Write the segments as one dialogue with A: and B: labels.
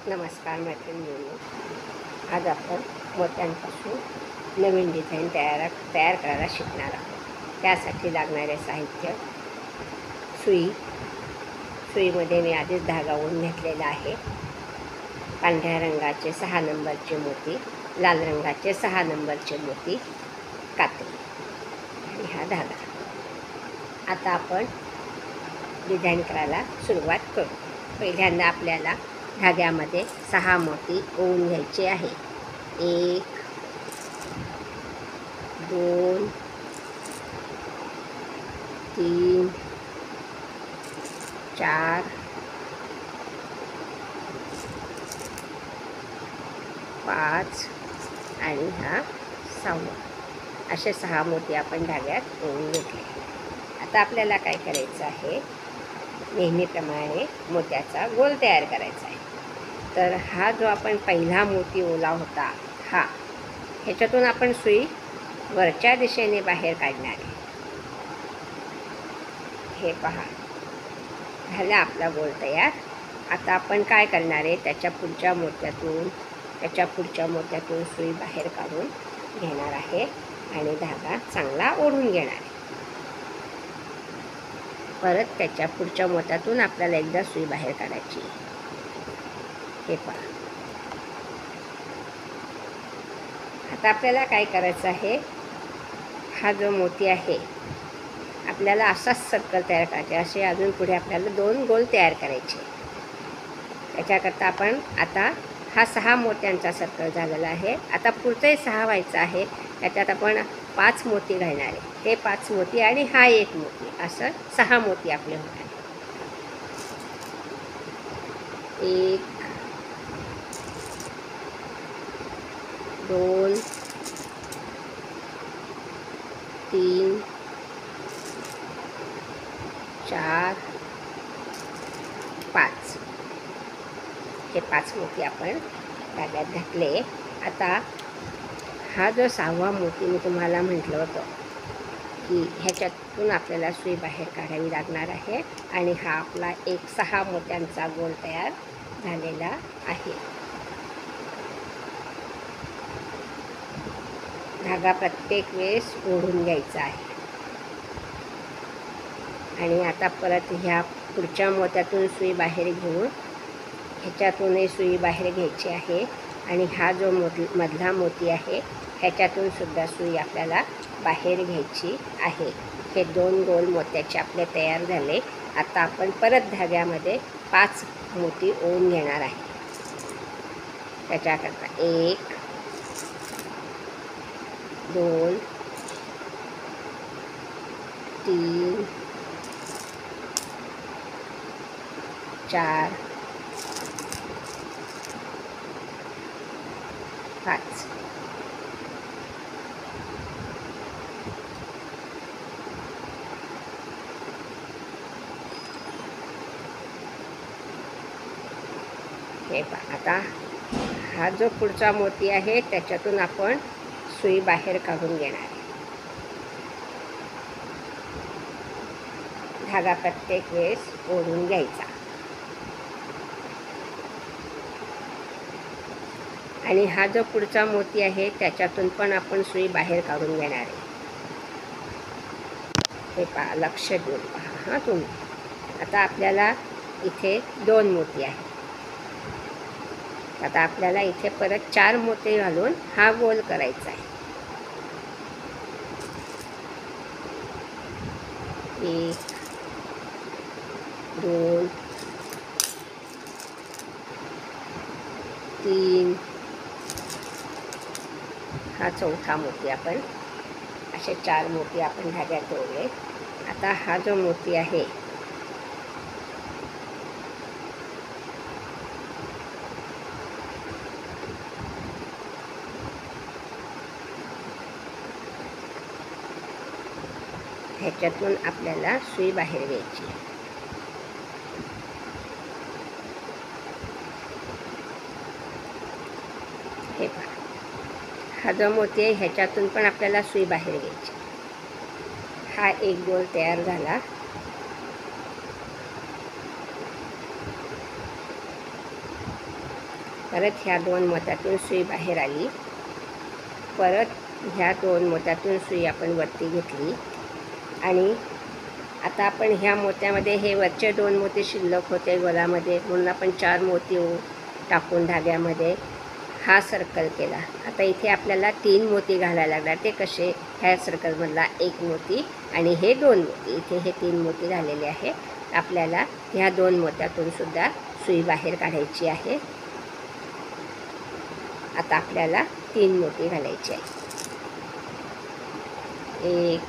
A: नमस्कार मैत्रिणींनो, आज आपण मोत्यांपासून नवीन डिझाईन तयार करायला शिकणार आहोत. त्यासाठी लागणारे साहित्य: सुईमध्ये मी आधीच धागा ओढून घेतलेला आहे. पांढऱ्या रंगाचे 6 नंबरचे मोती, लाल रंगाचे 6 नंबरचे मोती, कात्री आणि हा धागा. आता आपण डिझाईन करायला सुरुवात करू. पहिल्यांदा आपल्याला धाग्यामध्ये 6 मोती ओवून घ्यायचे आहे. 1 2 3 4 5 आणि हा 6वा. असे 6 मोती आपण धाग्यात ओवून घेतले. आता आपल्याला काय करायचं आहे, नेहमीप्रमाणे मोत्याचा गोल तयार करायचा आहे. तर हा जो आपण पहिला मोती ओला होता, ह्याच्यातून आपण सुई वरच्या दिशेने बाहेर काढणार आहे. हे पहा, झाला आपला गोल तयार. आता आपण काय करणार आहे, त्याच्या पुढच्या मोत्यातून सुई बाहेर काढून घेणार आहे आणि धागा चांगला ओढून घेणार आहे. परत त्याच्या पुढच्या मोत्यातून आपल्याला एकदा सुई बाहेर काढायची. हे पहा. आता आपल्याला काय करायचं आहे, हा जो मोती आहे आपल्याला असाच सर्कल तयार करायचे. असे अजून पुढे आपल्याला 2 गोल तयार करायचे. त्याच्याकरता आपण आता हा 6 मोत्यांचा सर्कल झालेला आहे. आता पुढचंही 6 व्हायचं आहे. त्याच्यात आपण 5 मोती घालणार आहे. हे 5 मोती आणि हा 1 मोती, असं 6 मोती आपले होणार. 1 2 3 4 5. हे 5 मोती आपण धाग्यात घातले. आता हा जो 6वा मोती मी तुम्हाला म्हटलं होतं की ह्याच्यातून आपल्याला सुई बाहेर काढावी लागणार आहे आणि हा आपला 6 मोत्यांचा गोल तयार झालेला आहे. धागा प्रत्येक वेळेस ओढून घ्यायचा आहे आणि आता परत ह्या पुढच्या मोत्यातून सुई बाहेर घेऊन ह्याच्यातूनही सुई बाहेर घ्यायची आहे आणि हा जो मधला मोती आहे ह्याच्यातून सुद्धा सुई आपल्याला बाहेर घ्यायची आहे. हे 2 गोल मोत्याचे आपले तयार झाले. आता आपण परत धाग्यामध्ये 5 मोती ओवून घेणार आहे. त्याच्याकरता 1 2 3 4 5. हे पहा. आता हा जो पुढचा मोती आहे त्याच्यातून आपण सुई बाहेर काढून घेणार आहे. धागा प्रत्येक वेळेस ओढून घ्यायचा आणि हा जो पुढचा मोती आहे त्याच्यातून पण आपण सुई बाहेर काढून घेणार आहे. हे पहा, लक्ष देऊन पहा हां तुम्ही. आता आपल्याला इथे 2 मोती आहेत. आता आपल्याला इथे परत 4 मोती घालून हा गोल करायचा आहे. 1 2 3. हा 4था मोती. आपण असे 4 मोती आपण धाग्यात ओढले. आता हा जो मोती आहे ह्याच्यातून आपल्याला सुई बाहेर घ्यायची. हे पहा, हा जो मोती आहे ह्याच्यातून पण आपल्याला सुई बाहेर घ्यायची. हा 1 गोल तयार झाला. परत ह्या 2 मोत्यातून सुई बाहेर आली. परत ह्या 2 मोत्यातून सुई आपण वरती घेतली आणि आता आपण ह्या मोत्यामध्ये हे वरचे 2 मोती शिल्लक होते गोलामध्ये, म्हणून आपण 4 मोती टाकून धाग्यामध्ये हा सर्कल केला. आता इथे आपल्याला 3 मोती घालायला लागणार. ते कसे? ह्या सर्कलमधला 1 मोती आणि हे 2 मोती, इथे हे 3 मोती झालेले आहे. आपल्याला ह्या 2 मोत्यातून सुद्धा सुई बाहेर काढायची आहे. आता आपल्याला 3 मोती घालायचे आहे. 1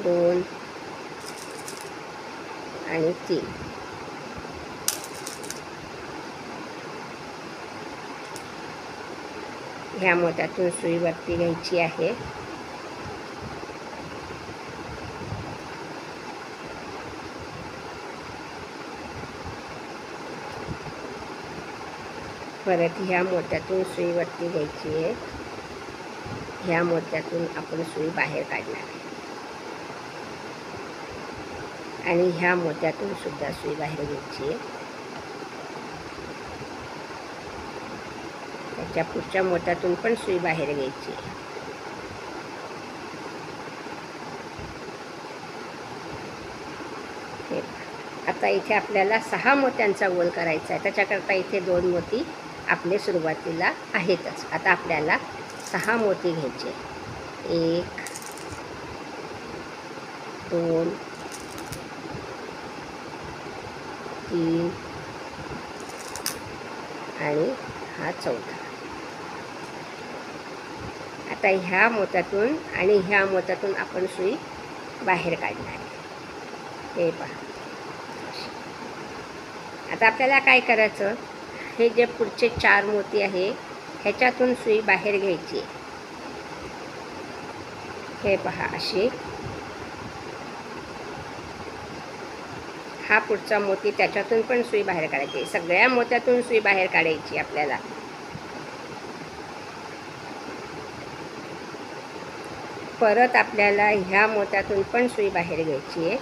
A: 2 आणि 3. ह्या मोत्यातून सुई वरती घ्यायची आहे. परत ह्या मोत्यातून सुई वरती घ्यायची आहे. ह्या मोत्यातून आपण सुई बाहेर काढणार आहे आणि ह्या मोत्यातून सुद्धा सुई बाहेर घ्यायची आहे. त्याच्या पुढच्या मोत्यातून पण सुई बाहेर घ्यायची आहे. आता इथे आपल्याला 6 मोत्यांचा गोल करायचा आहे. त्याच्याकरता इथे 2 मोती आपले सुरुवातीला आहेतच. आता आपल्याला 6 मोती घ्यायचे. 1 2 3 आणि हा 4था. आता ह्या मोत्यातून आणि ह्या मोत्यातून आपण सुई बाहेर काढणार आहे. हे पहा. आता आपल्याला काय करायचं? हे जे पुढचे 4 मोती आहे ह्याच्यातून सुई बाहेर घ्यायची. हे पहा अशी. हा पुढचा मोती, त्याच्यातून पण सुई बाहेर काढायची. सगळ्या मोत्यातून सुई बाहेर काढायची आपल्याला. परत आपल्याला ह्या मोत्यातून पण सुई बाहेर घ्यायची आहे.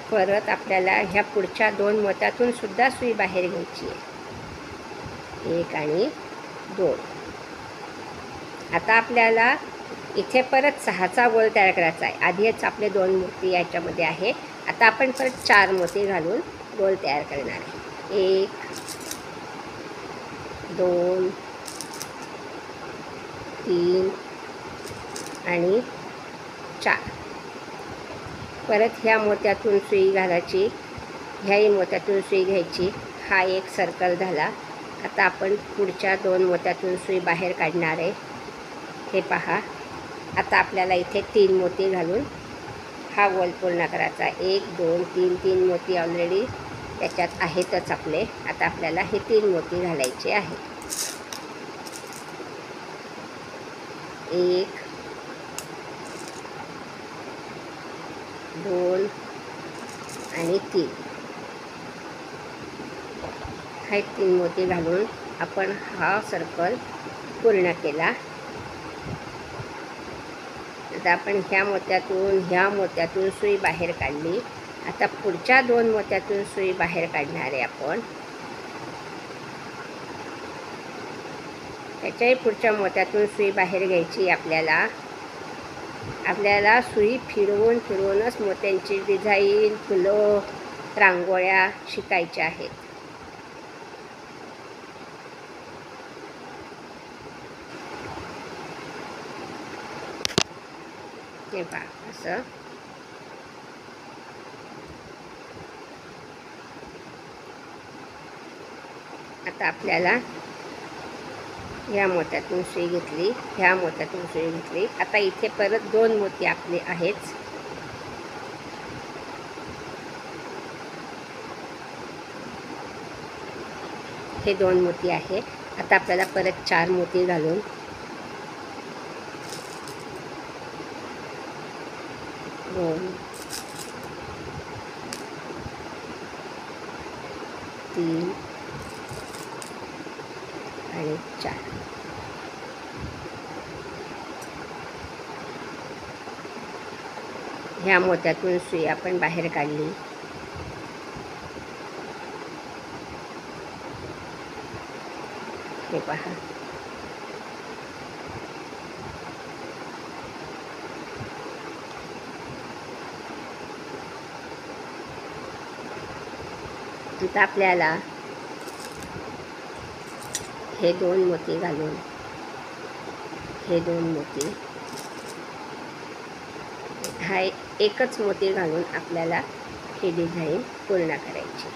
A: परत आपल्याला ह्या पुढच्या 2 मोत्यातून सुद्धा सुई बाहेर घ्यायची आहे. 1 आणि 2. आता आपल्याला इथे परत 6चा गोल तयार करायचा आहे. आधीच आपले 2 मोती याच्यामध्ये आहे. आता आपण परत 4 मोती घालून गोल तयार करणार आहे. 1 2 3 आणि 4. परत ह्या मोत्यातून सुई घालायची. ह्याही मोत्यातून सुई घ्यायची. हा एक सर्कल झाला. आता आपण पुढच्या 2 मोत्यातून सुई बाहेर काढणार आहे. हे पहा. आता आपल्याला इथे 3 मोती घालून हा गोल पूर्ण करायचा. 1 2 3 3 मोती ऑलरेडी त्याच्यात आहेतच आपले. आता आपल्याला हे 3 मोती घालायचे आहेत. 1 2 आणि 3. हे 3 मोती घालून आपण हा सर्कल पूर्ण केला. आता आपण ह्या मोत्यातून सुई बाहेर काढली. आता पुढच्या 2 मोत्यातून सुई बाहेर काढणार आहे आपण. त्याच्याही पुढच्या मोत्यातून सुई बाहेर घ्यायची आपल्याला. आपल्याला सुई फिरवून फिरवूनच मोत्यांची डिझाईन, फुलं, रांगोळ्या शिकायच्या आहेत. हे पहा असं. आता आपल्याला ह्या मोत्यातून सुई घेतली, ह्या मोत्यातून सुई घेतली. आता इथे परत 2 मोती आपले आहेत. हे 2 मोती आहे. आता आपल्याला परत 4 मोती घालून 2 3 आणि 4. ह्या मोत्यातून सुई आपण बाहेर काढली. हे पहा, आता आपल्याला हे 2 मोती घालून, हे 2 मोती, हा एकच मोती घालून आपल्याला ही डिझाईन पूर्ण करायची.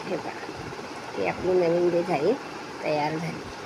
A: हे पहा, ही आपली नवीन डिझाईन तयार झाली.